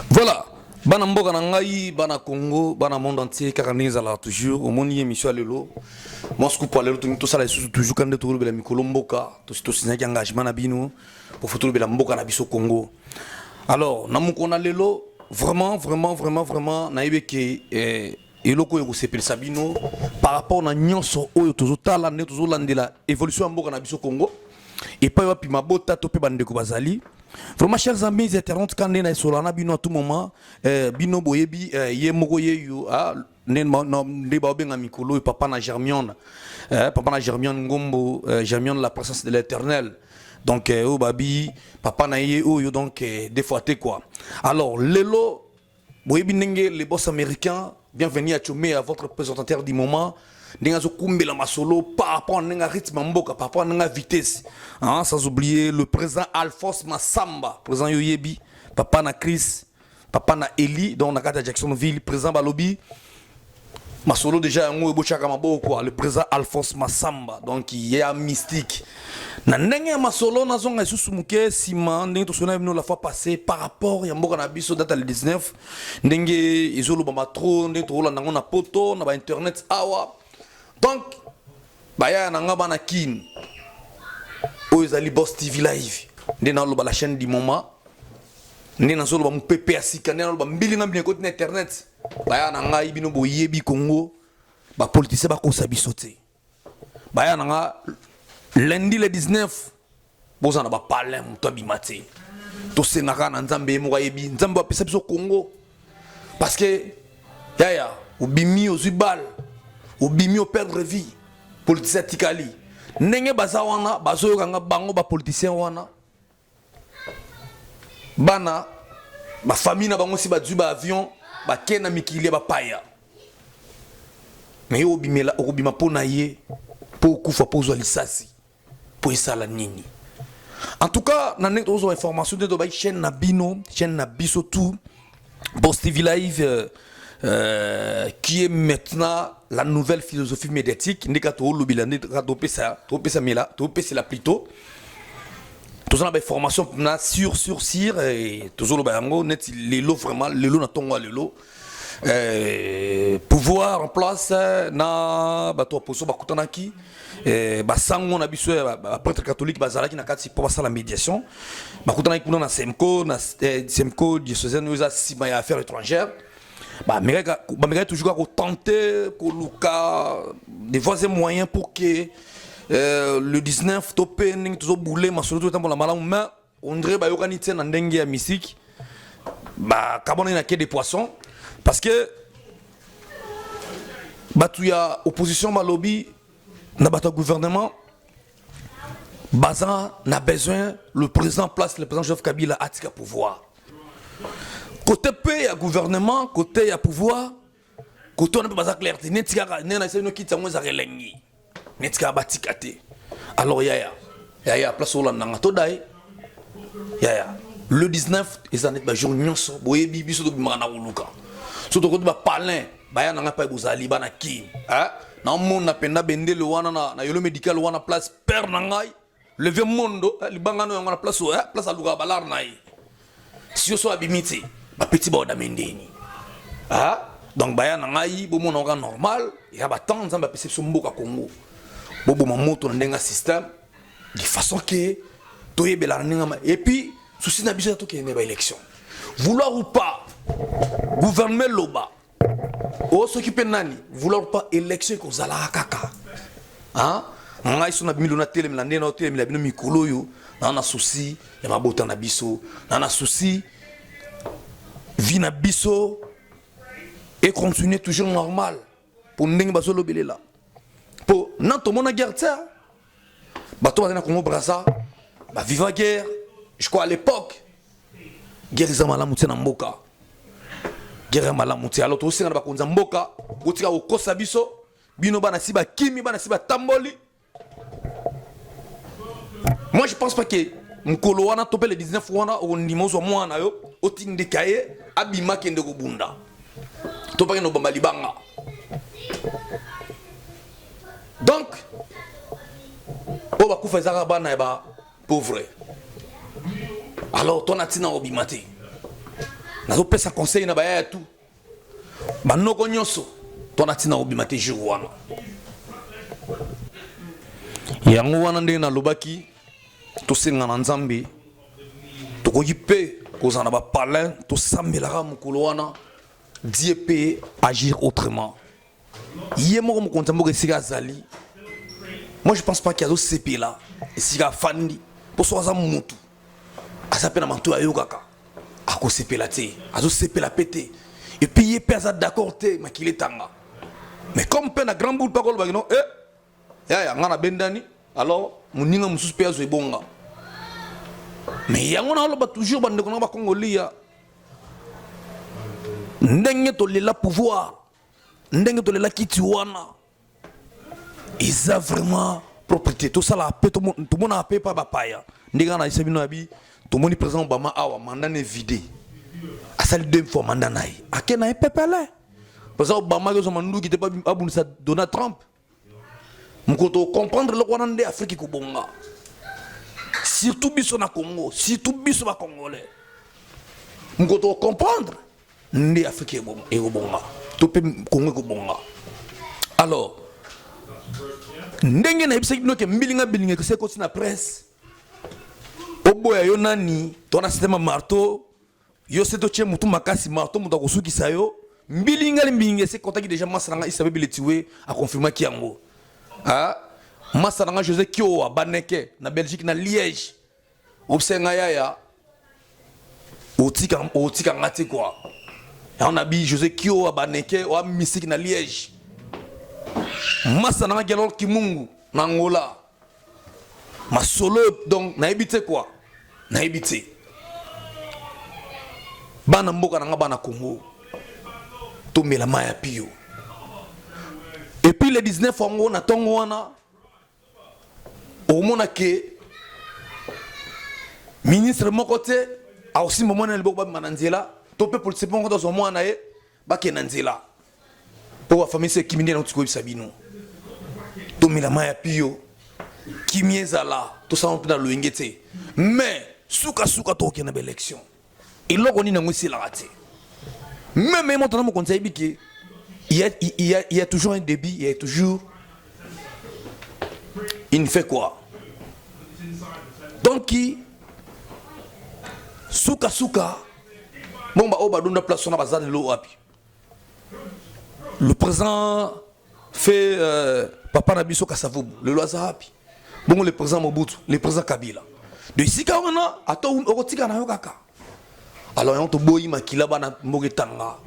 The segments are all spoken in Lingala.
Voilà. Bana mboka na ngai, bana Congo, bana monde entier, car on est là toujours. Au monde, émission lelo. Moi, ce que pour aller tout ça, toujours quand tu trouves la mikolo mboka, tout ce qui engagement na bino, pour foutre la mboka na biso Congo. Alors, namu kona lelo, vraiment, na ibe ke eloko eko sepel sabino par rapport na nyonso oyo tozotala ne tozolandela évolution ya mboka na biso Congo et pas wapi mabota to pe bandeko bazali. Vraiment, chers amis internautes, quand on est sur la bino à tout moment, bino boyebi, ye moko ye yo, ne ba benga mikolo et papa na Germion, papa na Germion ngombo, Germion la présence de l'Éternel. Donc oh babi, papa na ye oh yo donc des fois t'es quoi. Alors lelo, boyebi nenge les boss américains, bienvenue à Tchomé à votre présentateur du moment. Nenga zo kumbela masolo par rapport à rythme mboka par rapport à vitesse, hein, sans oublier le président Alphonse Massamba, président Yoyebi, papa na Chris, papa na Eli, donc na kata Jacksonville, président Balobi masolo déjà ngo ebochaka maboko quoi, le président Alphonse Massamba, donc il est un mystique na ndenge masolo na zonga isusu muke sima ndenge to sona bino la fois passée par rapport ya mboka na biso data le 19 ndenge izolo ba matro ndenge to rola nango na poto na ba internet awa. Donc, baya nanga bana kin. Oizali Boss TV live. Ndena lo ba la chaîne du moment. Ndena solo ba mpepe asika ndena lo ba mbilinga mbine côté internet. Baya nanga ibino boyebi Congo. Ba politicien ba ko sabi sauter. Baya nanga lundi le 19. Boza na ba parler muto bimate. To senaka na nzambe mo yebi nzambe ba pesa biso Congo. Parce que yaya ubimi ozibal. Obimi au perdre vie politicien tikali ndenge baza wana bazoyo kanga bango ba politicien wana bana ba famille na bango si ba ba avion ba kena mikili ba paya mais obimela okobima pona ye po kufa pozo lisasi po isala nini. En tout cas na net ozo information de ba chaîne na bino chaîne na biso tout Boss TV live qui est maintenant la nouvelle philosophie médiatique. Ndekato lobila ndekato pesa mela to pesa la plutôt. Tous on a des formations sur et toujours le bango net les lots vraiment les lots na tongo les lots pouvoir en place na bato poso bakutana ki basango na biso prêtre catholique bazalaki na kati pour passer la médiation bakutana ki kuna na semco diocésaine nous a sima ya affaires étrangères. Bah, mais toujours à tenter des voies et moyens pour que le 19 topé toujours boulé ma solo tout le temps la malam mais on dirait bah organiser un dengue à mystique bah carbone na des poissons parce que bah tu y a opposition ma lobby na bato gouvernement bazan n'a besoin le président place le président Joseph Kabila atika pouvoir. Côté pays à gouvernement, côté à pouvoir, côté on n'a pas clarté. Netika nena c'est nous qui t'avons à relengi. Netika batikate. Alors yaya place au landa todai. Yaya le 19 ils en est ba jour nyonso boye bibi so do bimana wuluka. So to ko ba palin baya nanga pa bozali bana ki. Hein? Na mon na penda bende le wana na yolo médical wana place père nangai. Le vieux monde libanga no ngana place place aluka balar nai. Si so abimiti ba petit ba damendeni ah donc baya na ngai bo mona nga normal ya ba temps nzamba pese so mboka Congo bobo mamoto ndenga système de façon que toyebela ndenga et puis souci na biso to ke ne ba élection vouloir ou pas gouvernement loba o s'occuper nani vouloir ou pas élection ko zala kaka ah ngai so na bimilo na tele na ndena tele la bino mikolo yo na souci ya mabota na biso na souci Vina biso et continuer toujours normal pour n'engue baso lobele là pour nanto mona guerre ça bato bazana Congo Brazza ba vivant guerre je crois à l'époque guerre za malamu tena mboka guerre malamu tena alors to singa ba konza mboka botika okosa biso bino bana siba kimi bana siba tamboli. Moi je pense pas que mkolo wana topé le 19 wana o ndimozo mwana yo otinde kaye abima kende ko bunda topaka no bamba libanga donc o ba kufa zaka bana ba pauvre alors ton atina obimate nazopesa conseil na baya tout banoko nyonso tona tina obima te jour wana yango wana ndenge nalobaki tosenga na nzambe tokoki mpe kozala na bapalin tosambelaka mokolo wana die mpe agir autrement ye moko mokonzi mboka esika azali. Moi je pense pas qu'il y a d'autres CP là esika afandi mpo so aza mutu aza mpe na manto ayokaka akosepela te azosepela pe te epuis ye mpe aza d'accord te makili etanga mais comme mpe na grand boule mpe akolobaki no yaya nga na bendani alors moninga mosusu mpe azwa ebonga mais yango na oloba toujours bandeko na bakongolia ndenge tolela pouvoir ndenge tolela kiti wana eza vraiment propriété tosala pe tomona pe pa bapaya ndenge na isa bino abi tomoni président Obama awa mandat ne vide asali deux fois mandat na ye ake na ye pepele président Obama ke so mandu ki te pa abunisa Donald Trump mkoto comprendre le wana nde Afrique kubonga surtout biso na Congo surtout biso ba congolais mkoto comprendre nde Afrique kubonga to pe Congo kubonga alors ndenge na yebisa bino ke bilinga ke se kosi na presse oboya yo nani tona système marteau yo seto tche mutu makasi marteau mutu akosukisa yo mbilinga se contaki déjà masanga isabe biletiwe a confirmer ki yango masanga José Kio a Baneke na Belgique na Liège obsenga yaya otika ngati quoi on a bi José Kio a Baneke o misiki na Liège masanga gelol kimungu na Angola masolo donc na ebité quoi na ebité bana mboka na bana Congo to mela maya pio et puis le 19 ongo na tongo wana au mona ke ministre mokote a aussi moment na liboko ba mananzela to pe police bongo dans moment na ye ba ke nanzela pour famille se kimine na tiko bisabino to mela maya pio kimiezala to sa on na loingete mais suka to ke na élection il loko ni na ngwisi la raté même maintenant mon conseil biki il y a toujours un débit, il y a toujours il fait quoi donc qui suka bon bah oba donne place sur la base de l'eau le président fait papa Nabiso Kasavubu le loisa happy bon le président Mobutu le président Kabila de ici quand on a ato okotika na yokaka alors on to boyi makila bana mogetanga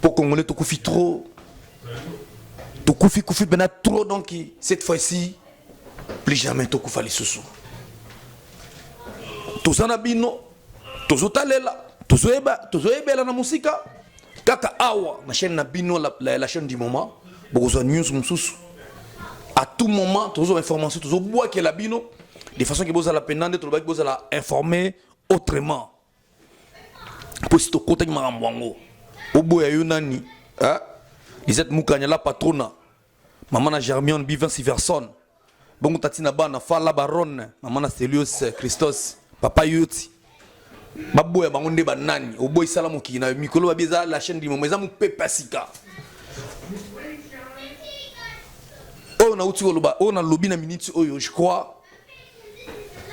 pour Congolais to kufi trop to kufi bena trop donc cette fois-ci plus jamais to kufali susu to sana bino to zotalela to zoebela na musika kaka awa na chaîne na bino la chaîne du moment beaucoup de news mususu à tout moment to zo information to zo bois que la bino de façon que vous la pendant to ba vous la informer autrement pour si to contact maramwango obo ya yonani Lisette Moukanya la patrona maman na Germion Bivin Siverson bongo tatina bana fala baronne maman na Stelios Christos papa yoti babo ya bango nde banani obo isala moki na mikolo babeza la chaîne du moment eza mupepa sika na uti oloba na lobby na minute oyo je crois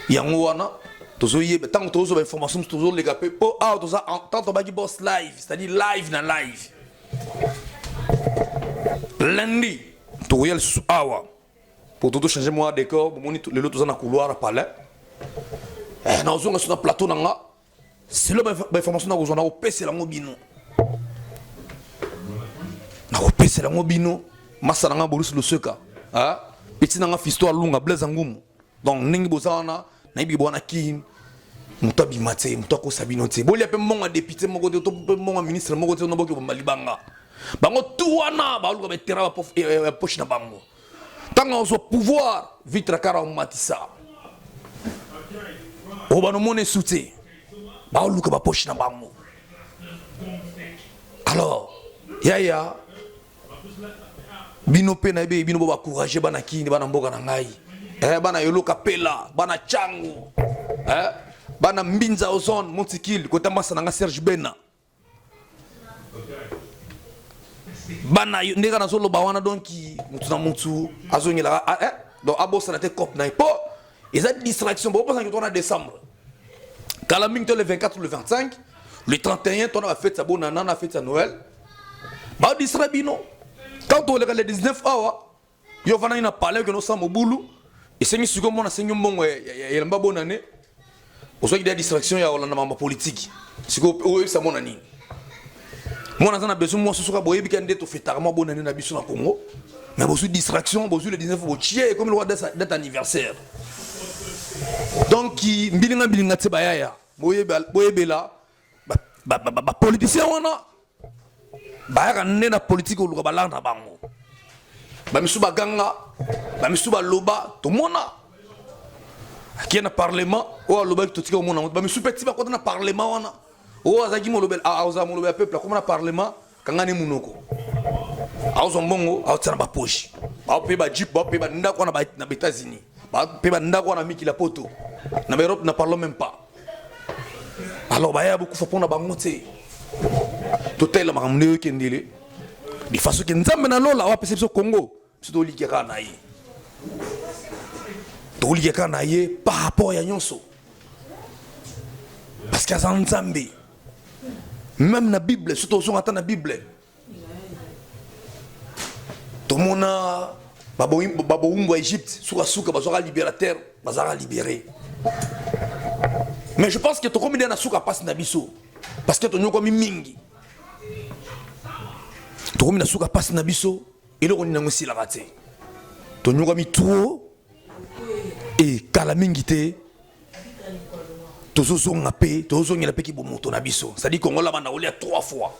yango wana tozo yeba tant tozo ba information tozo les gars po tozo tant baki boss live c'est-à-dire live na live lundi to yel su awa pour tout changer moi décor bon moni le tozo na couloir à palais na ozonga sur na plateau nanga c'est le ba information na kozona opese la ngobino na opese la ngobino masa nanga Boris Loseka petit nanga fisto alunga blaze ngumu donc ningi bozana na ibi bona kin mutabi mate mutako sabino te bolia pe monga député moko to pe monga ministre moko te no boki balibanga bango tuwana ba luka betera ba poche na bango tanga oso pouvoir vitra kara matisa o bano mone souté ba luka ba poche na bango alors yaya bino pe na be bino ba courager bana kini bana mboka na ngai bana yoloka pela bana changu bana mbinza ozone montikil kota masa na Serge Bena bana ndeka na solo bawana donc mutu na mutu azongela donc abosa na te cop na po eza distraction bo pense que toi en décembre kala mingi le 24 le 25 le 31 toi na fête sa bonana na fête sa Noël ba distra bino quand on le 19 awa yo vana ina parler que no samo bulu et sengi siko mona sengi mbongo ya mba bonane oso ki distraction ya olanda mamba politique siko o sa mona nini mona zana besoin moi soka boye bikande to fêtard mo bonane na biso na Congo mais bosu distraction bosu le 19 bo tier comme le roi date anniversaire donc mbilinga tse bayaya boye bela ba politicien wana ba na politique oluka balanda bango ba misuba ganga ba misuba loba to mona qui na parlement o loba to tika mona ba misuba petit ba ko na parlement wana o azaki mo lobel a oza mo lobel peuple comme na parlement kangani munoko azo mbongo a tsana ba poche ba pe ba jeep ba pe ba ndako na États-Unis ba pe ba ndako na miki la poto na Europe na parle même pas alors ba ya beaucoup faut pona bango te to tela makamne kendele di façon que nzambe na lola wa perception Congo to likeka na ye to likeka na ye par rapport ya nyonso parce que ça nzambe même na Bible surtout on attend na Bible to mona babo umbo Égypte suka bazora libérateur bazara libéré mais je pense que to comme na suka passe na biso parce que to nyoko mingi to comme na suka passe na biso et le on na ngosila raté to nyoko mi trop et kala mingi te tozo zonga pe tozo ngela pe ki bomoto na biso ça dit Congo la bana olia 3 fois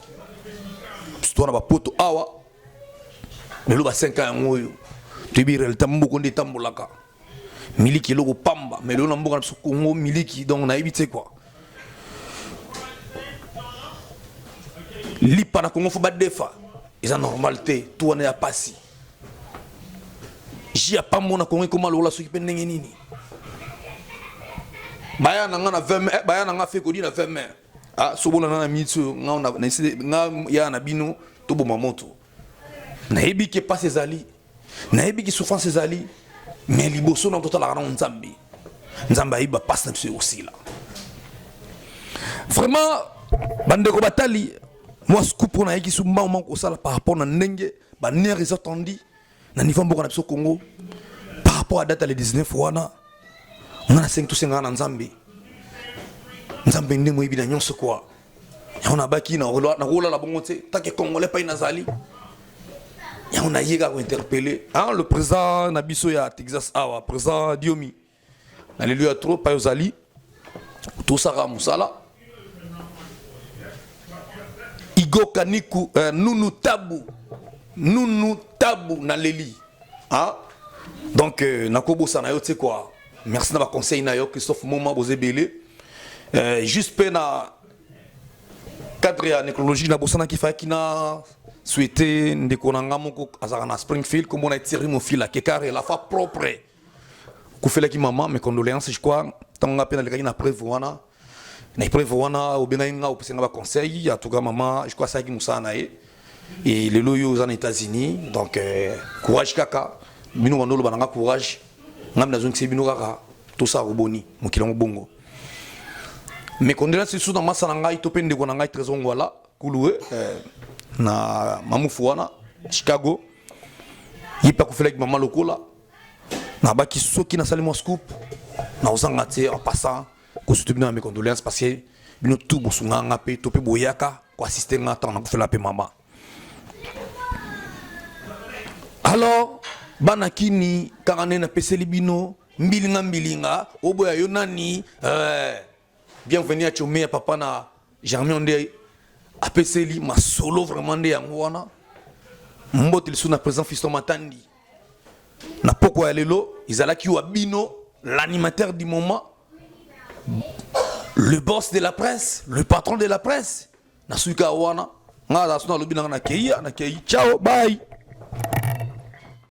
histoire ba poto awa mais lo ba 5 ans ngoyo to birel tambo ko ndi tambolaka miliki loko pamba mais lo na mboka na Congo miliki donc na éviter quoi lipa na Congo fo ba defa eza normalité tout on est à passer ji a pas mon na Congo comment lo la soki pe ndenge nini baya na nga na 20 baya na nga fe ko di na 20 ah sobona na mitsu nga na ya na bino to bo mamoto na yebi ke pas ezali na yebi ki souffrance ezali mais liboso na total na nzambe nzamba iba passe na biso aussi là vraiment bande ko batali moi scoop na yiki sumba o manko sala par rapport na ndenge ba nerf ils attendu na niveau mboka na biso Congo par rapport à date le 19 wana on a 5 tout 5 na nzambe nzambe ndemo ibi na nyonso quoi ya on a baki na rola la bongo te take congolais pa inazali ya on a yega ko interpeller hein le président Nabiso ya Texas awa président Diomi alléluia trop pa yozali tout ça ra musala Igo Kaniku nunu tabu na leli hein donc nakobo sana yo te quoi merci na ba conseil na yo Christophe Moma Bozebele juste pe na cadre ya nécrologie na bosana ki fa ki na souhaiter ndeko na ngamoko azaka na Springfield comme on a tiré mon fil à Kekare la fa propre ku fela ki maman mes condoléances je crois tanga pe na le na prévoir na prévoir au benga au senga ba conseil en tout cas maman je crois ça ki musana et les loyaux aux États-Unis donc courage kaka bino bandolo bananga courage ngam na zonki bino kaka tout ça roboni mokilongo bongo mais condoléances sous dans masa ngai to pende ko ngai trésor ngwala kuluwe na mamufu wana Chicago yipa ku fela ki mama lokola na baki soki na salimo scoop na ozanga te en passant ko soutenir mes condoléances parce que bino tout bosunga ngape to pe boyaka ko assister ngata na ku fela pe mama alors banakini karane na peseli bino mbilinga oboya yo nani bienvenue à Chomé papa na Germain Ndé a peseli ma solo vraiment de yango wana mbote lisu na président Fiston Matandi na poko ya lelo izalaki wa bino l'animateur du moment le boss de la presse le patron de la presse na suika wana nga da suna lobina na kei ciao bye.